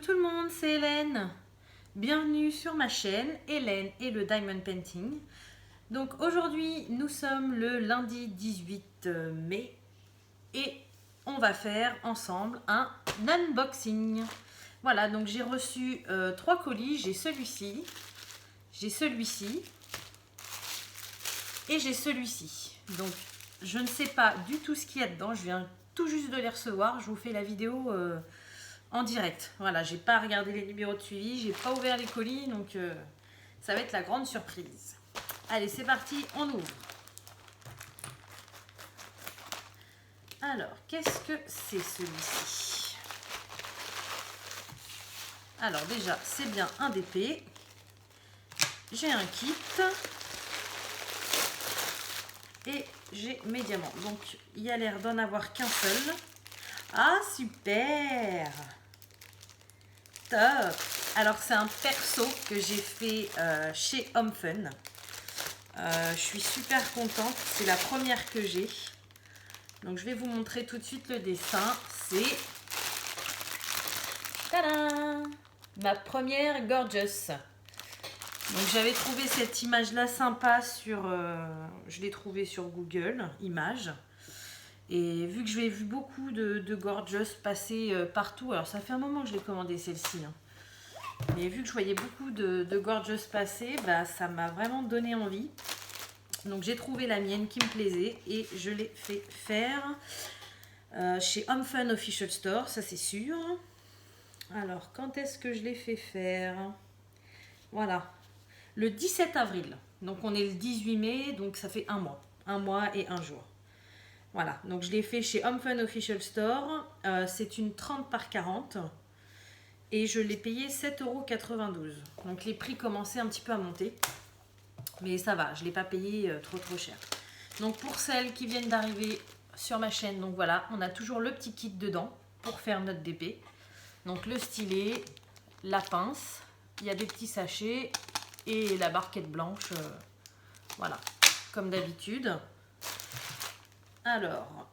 Coucou tout le monde, c'est Hélène. Bienvenue sur ma chaîne Hélène et le Diamond Painting. Donc aujourd'hui nous sommes le lundi 18 mai et on va faire ensemble un unboxing. Voilà, donc j'ai reçu 3 colis, j'ai celui-ci et j'ai celui-ci. Donc je ne sais pas du tout ce qu'il y a dedans, je viens tout juste de les recevoir, je vous fais la vidéo en direct. Voilà, j'ai pas regardé les numéros de suivi, j'ai pas ouvert les colis, donc ça va être la grande surprise. Allez, c'est parti, on ouvre. Alors, qu'est-ce que c'est celui-ci? Alors déjà, c'est bien un DP. J'ai un kit. Et j'ai mes diamants. Donc, il y a l'air d'en avoir qu'un seul. Ah, super! Top! Alors, c'est un perso que j'ai fait chez Home Fun. Je suis super contente. C'est la première que j'ai. Donc, je vais vous montrer tout de suite le dessin. C'est... Tadam! Ma première Gorgeous. Donc j'avais trouvé cette image-là sympa sur... je l'ai trouvée sur Google Images. Et vu que j'ai vu beaucoup de Gorgeous passer partout, alors ça fait un moment que je l'ai commandé celle-ci. Hein. Mais vu que je voyais beaucoup de Gorgeous passer, bah, ça m'a vraiment donné envie. Donc j'ai trouvé la mienne qui me plaisait et je l'ai fait faire chez Home Fun Official Store, ça c'est sûr. Alors quand est-ce que je l'ai fait faire? Voilà. Le 17 avril, donc on est le 18 mai, donc ça fait un mois et un jour. Voilà, donc je l'ai fait chez Home Fun Official Store, c'est une 30 par 40 et je l'ai payé 7,92 €. Donc les prix commençaient un petit peu à monter, mais ça va, je ne l'ai pas payé trop cher. Donc pour celles qui viennent d'arriver sur ma chaîne, donc voilà, on a toujours le petit kit dedans pour faire notre DP. Donc le stylet, la pince, il y a des petits sachets et la barquette blanche, voilà, comme d'habitude. Alors,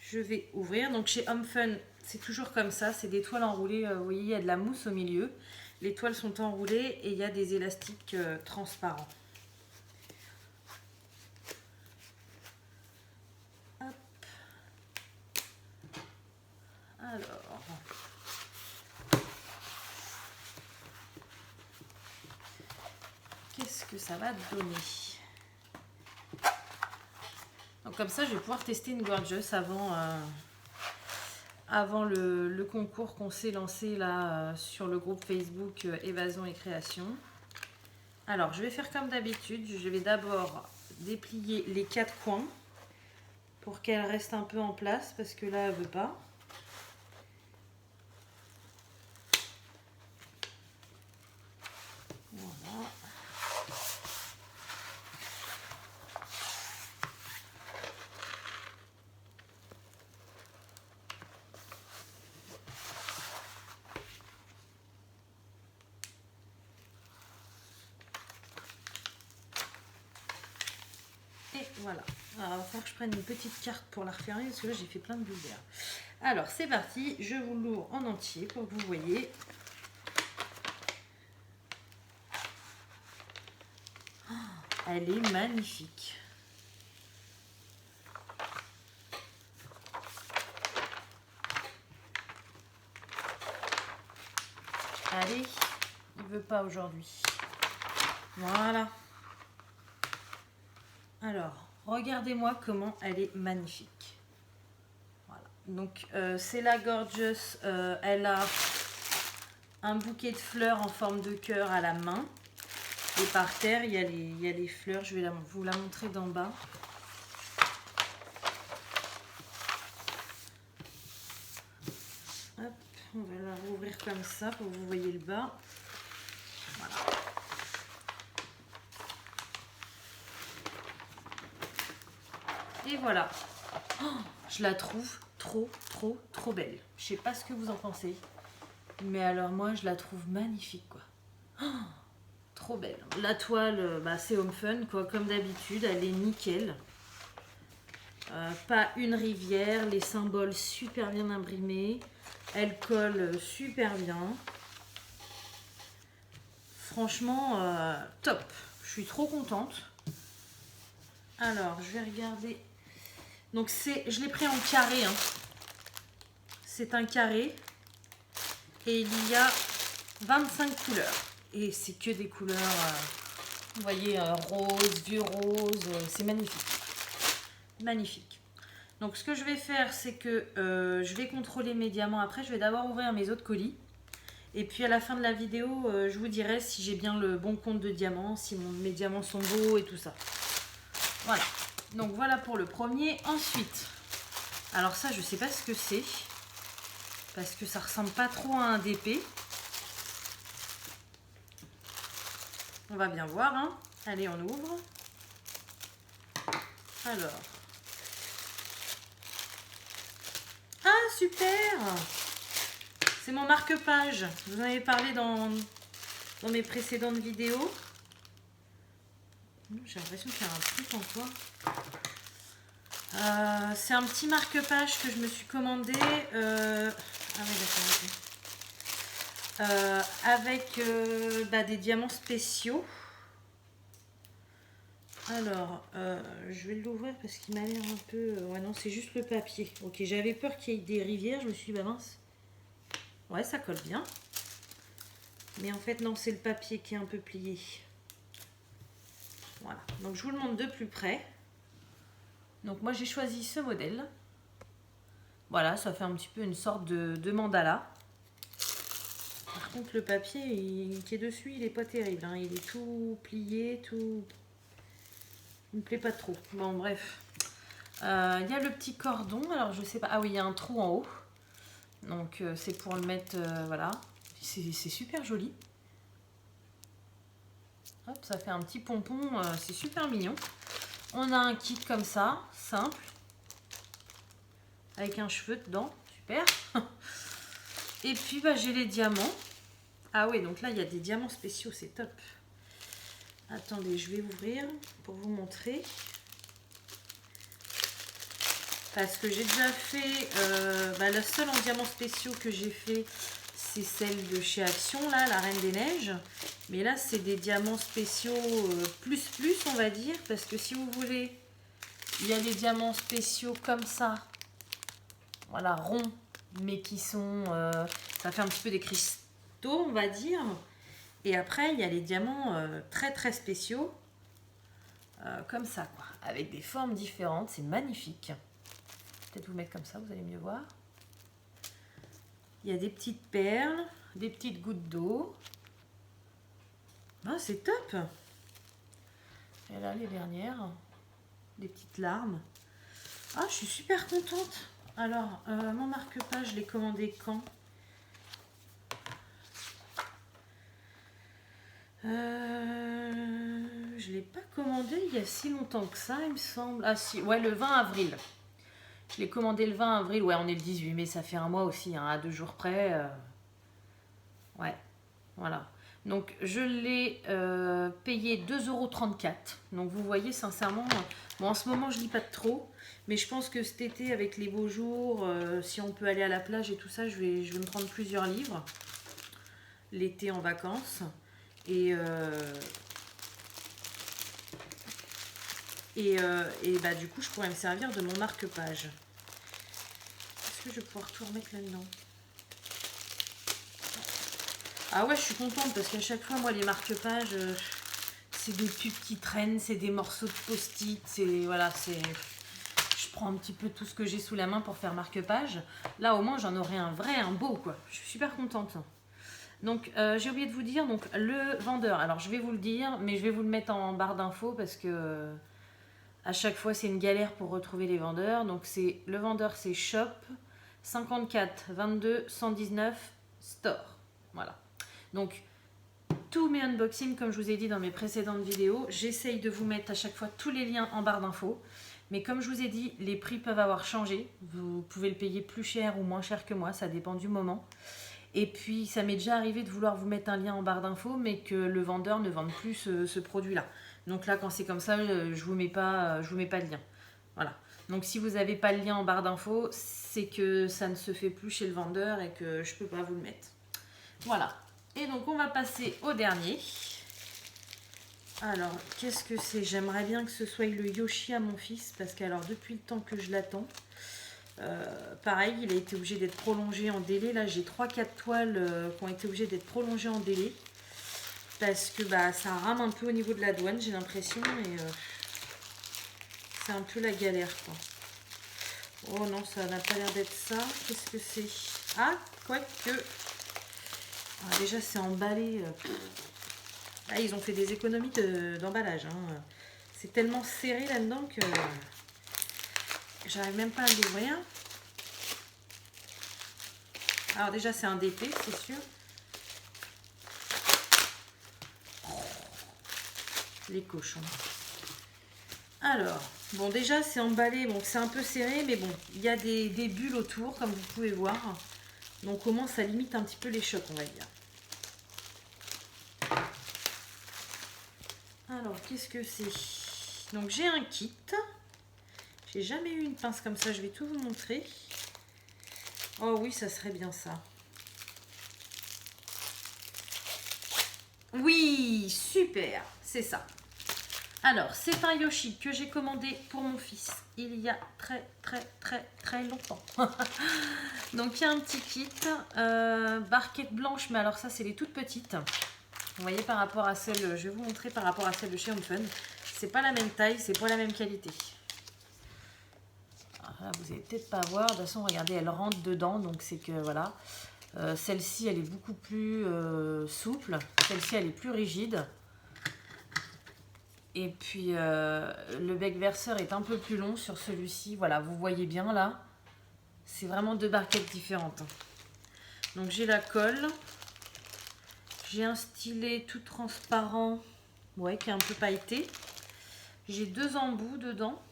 je vais ouvrir. Donc chez Home Fun, c'est toujours comme ça, c'est des toiles enroulées. Vous voyez, il y a de la mousse au milieu. Les toiles sont enroulées et il y a des élastiques transparents. Hop. Alors... qu'est-ce que ça va donner? Donc comme ça, je vais pouvoir tester une Gorgeous avant le concours qu'on s'est lancé là sur le groupe Facebook Évasion et Création. Alors, je vais faire comme d'habitude. Je vais d'abord déplier les 4 coins pour qu'elle reste un peu en place parce que là, elle ne veut pas. Voilà. Et voilà. Alors, il va falloir que je prenne une petite carte pour la refermer parce que là, j'ai fait plein de bulles d'air. Alors, c'est parti. Je vous l'ouvre en entier pour que vous voyez. Oh, elle est magnifique. Allez, il veut pas aujourd'hui. Voilà. Alors, regardez-moi comment elle est magnifique. Voilà. Donc, c'est la Gorgeous. Elle a un bouquet de fleurs en forme de cœur à la main. Et par terre, il y a les fleurs. Je vais vous la montrer d'en bas. Hop, on va la rouvrir comme ça pour que vous voyez le bas. Voilà. Et voilà. Oh, je la trouve trop belle. Je sais pas ce que vous en pensez. Mais alors moi, je la trouve magnifique, quoi. Oh, trop belle. La toile, bah, c'est Home Fun, quoi. Comme d'habitude, elle est nickel. pas une rivière, les symboles super bien imprimés, elle colle super bien. Franchement, top. Je suis trop contente. Alors, je vais regarder. Donc, je l'ai pris en carré. Hein. C'est un carré. Et il y a 25 couleurs. Et c'est que des couleurs, vous voyez, rose, vieux rose. C'est magnifique. Magnifique. Donc, ce que je vais faire, c'est que je vais contrôler mes diamants après. Je vais d'abord ouvrir mes autres colis. Et puis à la fin de la vidéo, je vous dirai si j'ai bien le bon compte de diamants, si mes diamants sont beaux et tout ça. Voilà. Donc voilà pour le premier. Ensuite, alors ça, je ne sais pas ce que c'est. Parce que ça ressemble pas trop à un DP. On va bien voir. Hein. Allez, on ouvre. Alors. Ah, super! C'est mon marque-page. Je vous en avais parlé dans mes précédentes vidéos. J'ai l'impression qu'il y a un truc en toi. C'est un petit marque-page que je me suis commandé. Ah oui, d'accord. Avec des diamants spéciaux. Alors, je vais l'ouvrir parce qu'il m'a l'air un peu... ouais, non, c'est juste le papier. Ok, j'avais peur qu'il y ait des rivières. Je me suis dit, bah mince. Ouais, ça colle bien. Mais en fait, non, c'est le papier qui est un peu plié. Voilà. Donc, je vous le montre de plus près. Donc, moi, j'ai choisi ce modèle. Voilà, ça fait un petit peu une sorte de mandala. Par contre, le papier qui est dessus, il n'est pas terrible. Hein. Il est tout plié, tout... Il me plaît pas trop. Bon, bref. Il y a le petit cordon. Alors, je sais pas... Ah oui, il y a un trou en haut. Donc, c'est pour le mettre... voilà. C'est super joli. Hop, ça fait un petit pompon. C'est super mignon. On a un kit comme ça, simple. Avec un cheveu dedans. Super. Et puis, j'ai les diamants. Ah oui, donc là, il y a des diamants spéciaux. C'est top. Attendez, je vais ouvrir pour vous montrer. Parce que j'ai déjà fait... le seul en diamants spéciaux que j'ai fait, c'est celle de chez Action, là, la Reine des Neiges. Mais là, c'est des diamants spéciaux plus, on va dire. Parce que si vous voulez, il y a des diamants spéciaux comme ça. Voilà, ronds, mais qui sont... ça fait un petit peu des cristaux, on va dire. Et après, il y a les diamants très, très spéciaux. Comme ça, quoi. Avec des formes différentes. C'est magnifique. Peut-être vous mettre comme ça, vous allez mieux voir. Il y a des petites perles, des petites gouttes d'eau. Ah, c'est top. Et là, les dernières, des petites larmes. Ah, je suis super contente. Alors, mon marque-page, je l'ai commandé quand? Je ne l'ai pas commandé il y a si longtemps que ça, il me semble. Ah si, ouais, le 20 avril. Je l'ai commandé le 20 avril. Ouais, on est le 18 mai, ça fait un mois aussi, hein, à 2 jours près. Ouais, voilà. Donc, je l'ai payé 2,34 €. Donc, vous voyez, sincèrement, bon, en ce moment, je lis pas de trop. Mais je pense que cet été, avec les beaux jours, si on peut aller à la plage et tout ça, je vais me prendre plusieurs livres. L'été en vacances. Et du coup, je pourrais me servir de mon marque-page. Est-ce que je vais pouvoir tout remettre là-dedans? Ah ouais, je suis contente parce qu'à chaque fois, moi, les marque-pages, c'est des pubs qui traînent, c'est des morceaux de post-it, voilà, je prends un petit peu tout ce que j'ai sous la main pour faire marque-page. Là, au moins, j'en aurai un vrai, un beau, quoi. Je suis super contente. Donc, j'ai oublié de vous dire, donc le vendeur, alors je vais vous le dire, mais je vais vous le mettre en barre d'infos parce que à chaque fois, c'est une galère pour retrouver les vendeurs. Donc, le vendeur, c'est Shop 54 22 119 Store. Voilà. Donc, tous mes unboxings, comme je vous ai dit dans mes précédentes vidéos, j'essaye de vous mettre à chaque fois tous les liens en barre d'infos. Mais comme je vous ai dit, les prix peuvent avoir changé. Vous pouvez le payer plus cher ou moins cher que moi, ça dépend du moment. Et puis, ça m'est déjà arrivé de vouloir vous mettre un lien en barre d'infos, mais que le vendeur ne vende plus ce produit-là. Donc là, quand c'est comme ça, je vous mets pas de lien. Voilà. Donc si vous n'avez pas le lien en barre d'infos, c'est que ça ne se fait plus chez le vendeur et que je ne peux pas vous le mettre. Voilà. Et donc on va passer au dernier. Alors, qu'est-ce que c'est? J'aimerais bien que ce soit le Yoshi à mon fils, parce que alors depuis le temps que je l'attends, pareil, il a été obligé d'être prolongé en délai. Là, j'ai 3-4 toiles qui ont été obligées d'être prolongées en délai, parce que bah, ça rame un peu au niveau de la douane, j'ai l'impression, et c'est un peu la galère, quoi. Oh non, ça n'a pas l'air d'être ça. Qu'est-ce que c'est? Ah, quoique... Ah, déjà, c'est emballé... Ah, ils ont fait des économies d'emballage. Hein. C'est tellement serré là-dedans que j'arrive même pas à l'ouvrir. Alors déjà, c'est un DP, c'est sûr. Les cochons. Alors, bon, déjà, c'est emballé. Bon, c'est un peu serré, mais bon, il y a des bulles autour, comme vous pouvez voir. Donc, au moins, ça limite un petit peu les chocs, on va dire. Alors, qu'est-ce que c'est? Donc, j'ai un kit. J'ai jamais eu une pince comme ça. Je vais tout vous montrer. Oh oui, ça serait bien ça. Oui, super. C'est ça. Alors, c'est un Yoshi que j'ai commandé pour mon fils il y a très longtemps. Donc, il y a un petit kit. Barquette blanche, mais alors ça, c'est les toutes petites. Vous voyez par rapport à celle, je vais vous montrer par rapport à celle de chez Home Fun. C'est pas la même taille, c'est pas la même qualité. Alors là, vous allez peut-être pas voir. De toute façon, regardez, elle rentre dedans, donc c'est que voilà. Celle-ci, elle est beaucoup plus souple. Celle-ci, elle est plus rigide. Et puis, le bec verseur est un peu plus long sur celui-ci. Voilà, vous voyez bien là. C'est vraiment deux barquettes différentes. Donc, j'ai la colle. J'ai un stylet tout transparent, ouais, qui est un peu pailleté. J'ai deux embouts dedans.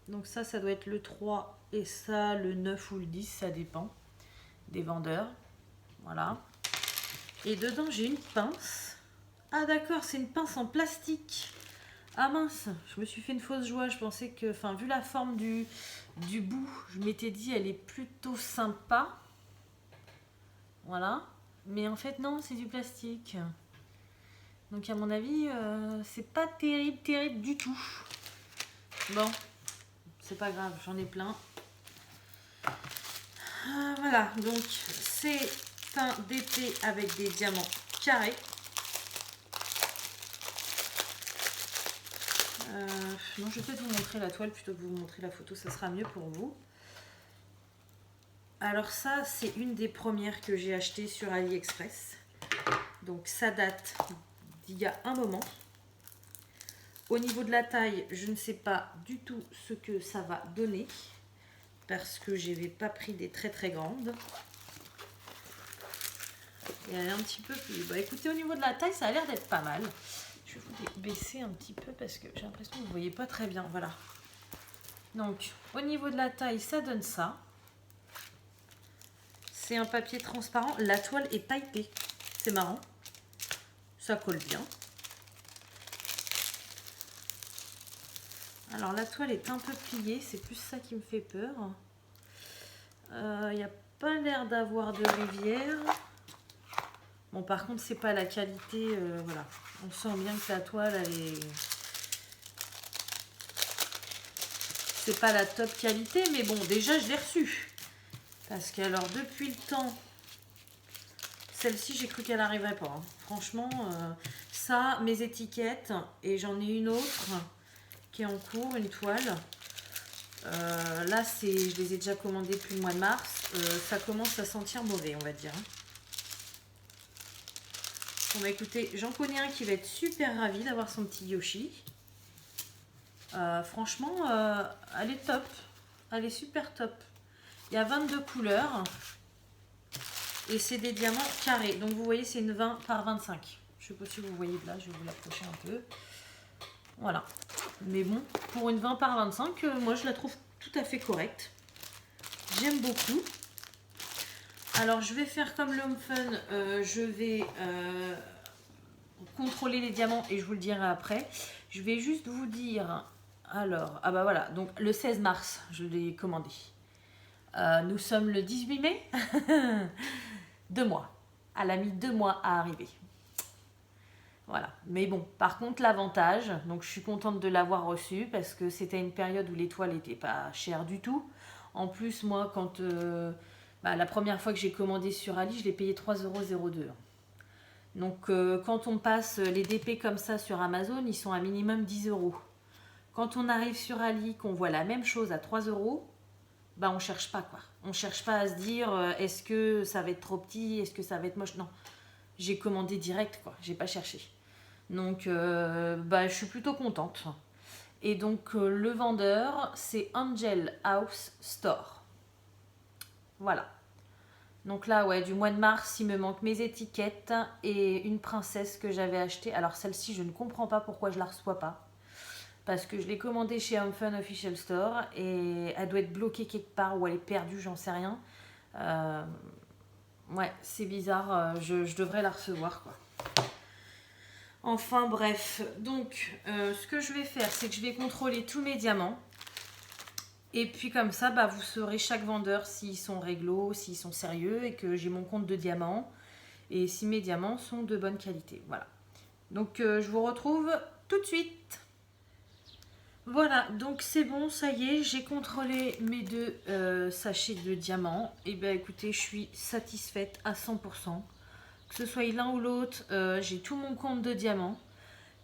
Donc ça doit être le 3 et ça, le 9 ou le 10, ça dépend des vendeurs. Voilà. Et dedans, j'ai une pince. Ah d'accord, c'est une pince en plastique. Ah mince, je me suis fait une fausse joie. Je pensais que, enfin, vu la forme du bout, je m'étais dit, elle est plutôt sympa. Voilà. Mais en fait, non, c'est du plastique. Donc, à mon avis, c'est pas terrible du tout. Bon, c'est pas grave, j'en ai plein. Voilà, donc c'est un DP avec des diamants carrés. Non, je vais peut-être vous montrer la toile plutôt que vous montrer la photo, ça sera mieux pour vous. Alors ça, c'est une des premières que j'ai achetées sur AliExpress. Donc ça date d'il y a un moment. Au niveau de la taille, je ne sais pas du tout ce que ça va donner. Parce que je n'avais pas pris des très grandes. Et elle est un petit peu plus... Bah écoutez, au niveau de la taille, ça a l'air d'être pas mal. Je vais vous baisser un petit peu parce que j'ai l'impression que vous ne voyez pas très bien. Voilà. Donc, au niveau de la taille, ça donne ça. C'est un papier transparent. La toile est pailletée. C'est marrant. Ça colle bien. Alors, la toile est un peu pliée. C'est plus ça qui me fait peur. Il n'y a pas l'air d'avoir de rivière. Bon, par contre, c'est pas la qualité. Voilà. On sent bien que la toile, elle est... C'est pas la top qualité, mais bon, déjà, je l'ai reçue. Parce que, alors, depuis le temps, celle-ci, j'ai cru qu'elle n'arriverait pas. Hein. Franchement, ça, mes étiquettes, et j'en ai une autre qui est en cours, une toile. Là, je les ai déjà commandées depuis le mois de mars. Ça commence à sentir mauvais, on va dire. Bon, bah écoutez, j'en connais un qui va être super ravi d'avoir son petit Yoshi. Franchement, elle est top. Elle est super top. Il y a 22 couleurs. Et c'est des diamants carrés. Donc vous voyez, c'est une 20 par 25. Je ne sais pas si vous voyez de là, je vais vous l'approcher un peu. Voilà. Mais bon, pour une 20 par 25, moi je la trouve tout à fait correcte. J'aime beaucoup. Alors je vais faire comme le Home Fun. Je vais contrôler les diamants et je vous le dirai après. Je vais juste vous dire Alors, ah bah voilà, donc le 16 mars, je l'ai commandé. Nous sommes le 18 mai. 2 mois. Elle a mis 2 mois à arriver. Voilà. Mais bon, par contre, l'avantage, donc je suis contente de l'avoir reçu parce que c'était une période où les toiles n'étaient pas chères du tout. En plus, moi, quand la première fois que j'ai commandé sur Ali, je l'ai payé 3,02 €. Donc, quand on passe les DP comme ça sur Amazon, ils sont à minimum 10 €. Quand on arrive sur Ali, qu'on voit la même chose à 3 €, bah on cherche pas quoi. On cherche pas à se dire est-ce que ça va être trop petit, est-ce que ça va être moche. Non, j'ai commandé direct quoi, j'ai pas cherché. Donc je suis plutôt contente. Et donc le vendeur c'est Angel House Store. Voilà. Donc là ouais, du mois de mars il me manque mes étiquettes et une princesse que j'avais achetée. Alors celle-ci je ne comprends pas pourquoi je la reçois pas. Parce que je l'ai commandée chez Home Fun Official Store et elle doit être bloquée quelque part ou elle est perdue, j'en sais rien. Ouais, c'est bizarre, je devrais la recevoir quoi. Enfin bref, donc ce que je vais faire, c'est que je vais contrôler tous mes diamants. Et puis comme ça, vous saurez chaque vendeur s'ils sont réglo, s'ils sont sérieux et que j'ai mon compte de diamants. Et si mes diamants sont de bonne qualité. Voilà. Donc je vous retrouve tout de suite. Voilà, donc c'est bon, ça y est, j'ai contrôlé mes 2 sachets de diamants. Et bien écoutez, je suis satisfaite à 100%. Que ce soit l'un ou l'autre, j'ai tout mon compte de diamants.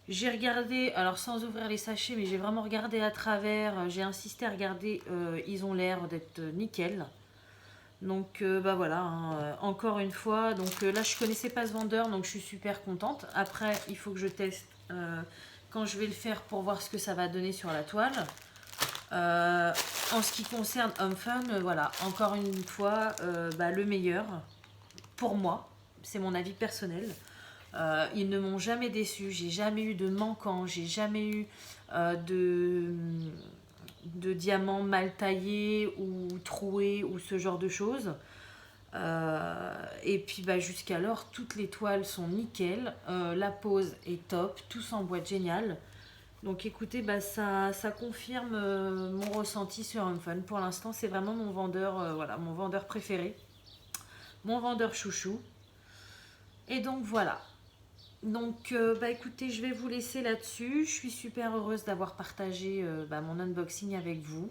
J'ai regardé, alors sans ouvrir les sachets, mais j'ai vraiment regardé à travers, j'ai insisté à regarder, ils ont l'air d'être nickel. Donc voilà, hein, encore une fois, donc là je connaissais pas ce vendeur, donc je suis super contente. Après, il faut que je teste quand je vais le faire pour voir ce que ça va donner sur la toile. En ce qui concerne Home Fun, voilà, encore une fois, le meilleur pour moi, c'est mon avis personnel. Ils ne m'ont jamais déçu, j'ai jamais eu de manquant, j'ai jamais eu de diamants mal taillés ou troués ou ce genre de choses. Et puis jusqu'alors, toutes les toiles sont nickel, la pose est top, tout s'emboîte génial. Donc écoutez, ça confirme mon ressenti sur Home Fun. Pour l'instant, c'est vraiment mon vendeur, voilà, mon vendeur préféré, mon vendeur chouchou. Et donc voilà. Donc écoutez, je vais vous laisser là-dessus. Je suis super heureuse d'avoir partagé mon unboxing avec vous.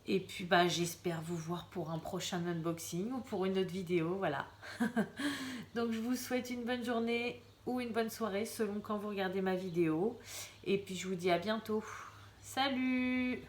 Et puis j'espère vous voir pour un prochain unboxing ou pour une autre vidéo, voilà. Donc je vous souhaite une bonne journée ou une bonne soirée selon quand vous regardez ma vidéo. Et puis je vous dis à bientôt. Salut!